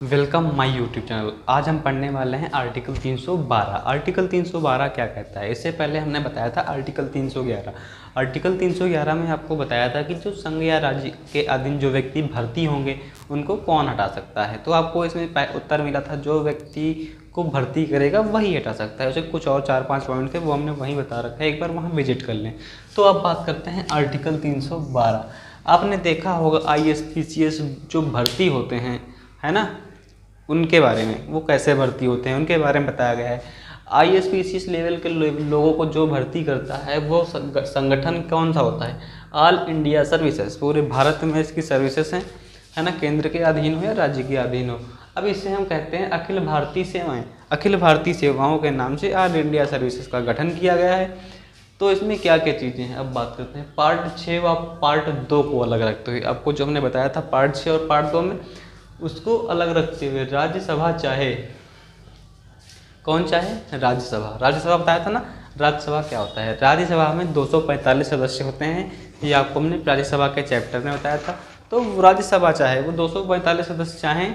Welcome my YouTube channel. आज हम पढ़ने वाले हैं आर्टिकल 312। आर्टिकल 312 क्या कहता है? इससे पहले हमने बताया था आर्टिकल 311। आर्टिकल 311 में आपको बताया था कि जो संघ या राज्य के अधीन जो व्यक्ति भर्ती होंगे उनको कौन हटा सकता है। तो आपको इसमें उत्तर मिला था जो व्यक्ति को भर्ती करेगा वही हटा सकता है। उसे कुछ और 4-5 पॉइंट थे वो हमने वहीं बता रखा है, एक बार वहाँ विजिट कर लें। तो अब बात करते हैं आर्टिकल 312। आपने देखा होगा IAS PCS जो भर्ती होते हैं, है ना, उनके बारे में, वो कैसे भर्ती होते हैं उनके बारे में बताया गया है। IAS PCS लेवल के लोगों को जो भर्ती करता है वो संगठन कौन सा होता है? All India services. पूरे भारत में इसकी सर्विसेज हैं, है ना, केंद्र के अधीन हो या राज्य के अधीन हो। अब इसे हम कहते हैं अखिल भारतीय सेवाएं। अखिल भारतीय सेवाओं के नाम से ऑल इंडिया सर्विसेज का गठन किया गया है। तो इसमें क्या क्या चीज़ें हैं अब बात करते हैं। पार्ट 6 व पार्ट 2 को अलग रखते हुए, आपको जो हमने बताया था पार्ट 6 और पार्ट 2 में, उसको अलग रखते हुए राज्यसभा चाहे, कौन चाहे? राज्यसभा। राज्यसभा बताया था ना, राज्यसभा क्या होता है? राज्यसभा में 245 सदस्य होते हैं, ये आपको हमने राज्यसभा के चैप्टर में बताया था। तो राज्यसभा चाहे वो 245 सदस्य चाहें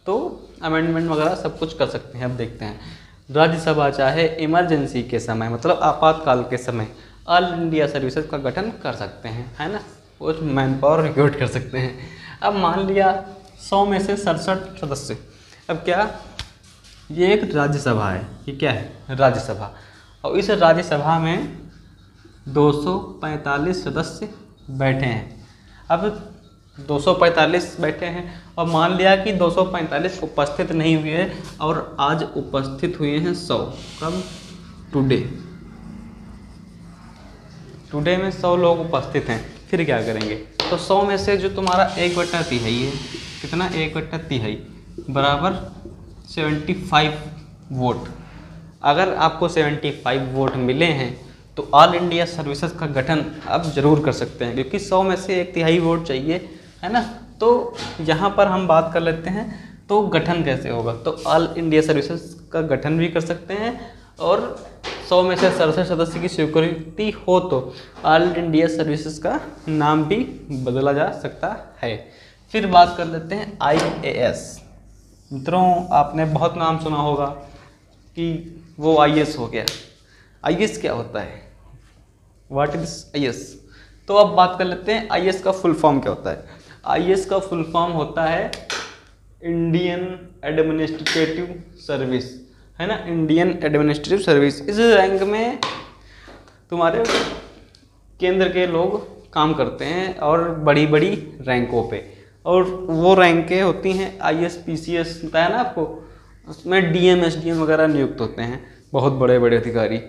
तो अमेंडमेंट वगैरह सब कुछ कर सकते हैं। अब देखते हैं, राज्यसभा चाहे इमरजेंसी के समय, मतलब आपातकाल के समय, ऑल इंडिया सर्विसेज का गठन कर सकते हैं, है ना, वो मैन पावर रिक्रूट कर सकते हैं। अब मान लिया 100 में से 67 सदस्य। अब क्या, ये एक राज्यसभा है, ये क्या है? राज्यसभा। और इस राज्यसभा में 245 सदस्य बैठे हैं। अब 245 बैठे हैं और मान लिया कि 245 उपस्थित नहीं हुए और आज उपस्थित हुए हैं 100। कब? टुडे में 100 लोग उपस्थित हैं। फिर क्या करेंगे? तो 100 में से जो तुम्हारा 1/3 है, कितना? 1/3 बराबर 75 वोट। अगर आपको 75 वोट मिले हैं तो ऑल इंडिया सर्विसेज का गठन आप जरूर कर सकते हैं, क्योंकि 100 में से 1/3 वोट चाहिए, है ना। तो यहाँ पर हम बात कर लेते हैं तो गठन कैसे होगा। तो ऑल इंडिया सर्विसेज का गठन भी कर सकते हैं और 100 में से 67 सदस्य की स्वीकृति हो तो ऑल इंडिया सर्विसेज का नाम भी बदला जा सकता है। फिर बात कर लेते हैं IAS। मित्रों, आपने बहुत नाम सुना होगा कि वो IAS हो गया। IAS क्या होता है? What is IAS? तो अब बात कर लेते हैं IAS का फुल फॉर्म क्या होता है। IAS का फुल फॉर्म होता है इंडियन एडमिनिस्ट्रेटिव सर्विस, है ना, इंडियन एडमिनिस्ट्रेटिव सर्विस। इस रैंक में तुम्हारे केंद्र के लोग काम करते हैं और बड़ी बड़ी रैंकों पे, और वो रैंकें होती हैं IAS PCS, बताया ना आपको, उसमें DM SDM वगैरह नियुक्त होते हैं, बहुत बड़े बड़े अधिकारी।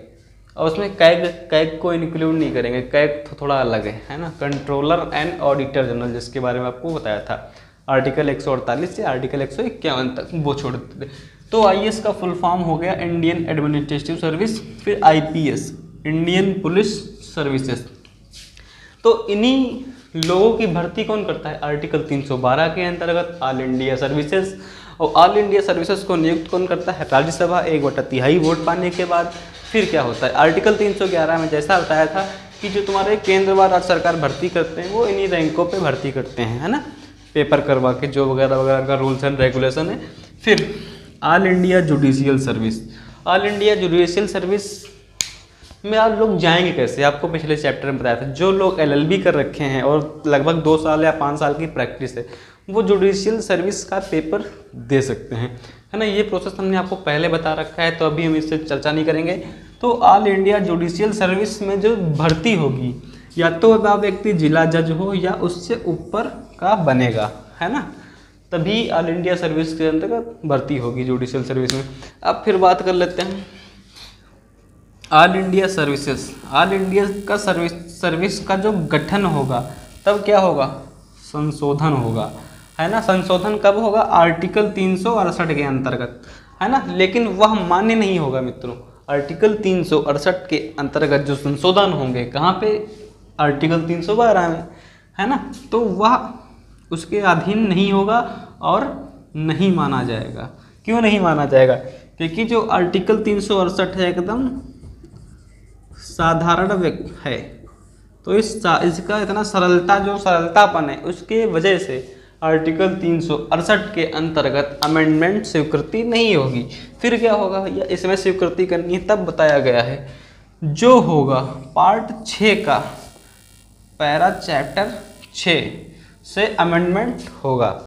और उसमें कैग को इंक्लूड नहीं करेंगे, कैग तो थोड़ा अलग है ना, कंट्रोलर एंड ऑडिटर जनरल, जिसके बारे में आपको बताया था आर्टिकल 148 से आर्टिकल 151 तक, वो छोड़ देते थे। तो IAS का फुल फॉर्म हो गया इंडियन एडमिनिस्ट्रेटिव सर्विस। फिर IPS, इंडियन पुलिस सर्विसेज। तो इन्हीं लोगों की भर्ती कौन करता है? आर्टिकल 312 के अंतर्गत ऑल इंडिया सर्विसेज। और ऑल इंडिया सर्विसेज को नियुक्त कौन करता है? राज्यसभा, 1/3 वोट पाने के बाद। फिर क्या होता है? आर्टिकल 311 में जैसा बताया था कि जो तुम्हारे केंद्र व राज्य सरकार भर्ती करते हैं वो इन्हीं रैंकों पे भर्ती करते हैं, है ना, पेपर करवा के, जो वगैरह वगैरह का रूल्स एंड रेगुलेशन है। फिर all India judicial service. All India judicial service में आप लोग जाएंगे कैसे? आपको पिछले चैप्टर में बताया था। जो लोग LLB कर रखे हैं और लगभग 2 साल या 5 साल की प्रैक्टिस है, वो जुडिशियल सर्विस का पेपर दे सकते हैं, है ना। ये प्रोसेस हमने आपको पहले बता रखा है, तो अभी हम इससे चर्चा नहीं करेंगे। तो ऑल इंडिया जुडिशियल सर्विस में जो भर्ती होगी, या तो वह व्यक्ति जिला जज हो या उससे ऊपर का बनेगा, है ना, तभी ऑल इंडिया सर्विस के अंतर्गत भर्ती होगी जुडिशियल सर्विस में। अब फिर बात कर लेते हैं all India services. All India का सर्विस का जो गठन होगा तब क्या होगा? संशोधन होगा, है ना। संशोधन कब होगा? आर्टिकल 368 के अंतर्गत, है ना। लेकिन वह मान्य नहीं होगा मित्रों। आर्टिकल 368 के अंतर्गत जो संशोधन होंगे, कहाँ पे? आर्टिकल 312 में, है ना। तो वह उसके अधीन नहीं होगा और नहीं माना जाएगा। क्यों नहीं माना जाएगा? क्योंकि जो आर्टिकल 368 है एकदम साधारण है, तो इसका इतना सरलतापन है, उसके वजह से आर्टिकल 368 के अंतर्गत अमेंडमेंट स्वीकृति नहीं होगी। फिर क्या होगा भैया, इसमें स्वीकृति करनी है तब बताया गया है, जो होगा पार्ट 6 का पैरा चैप्टर 6 से अमेंडमेंट होगा।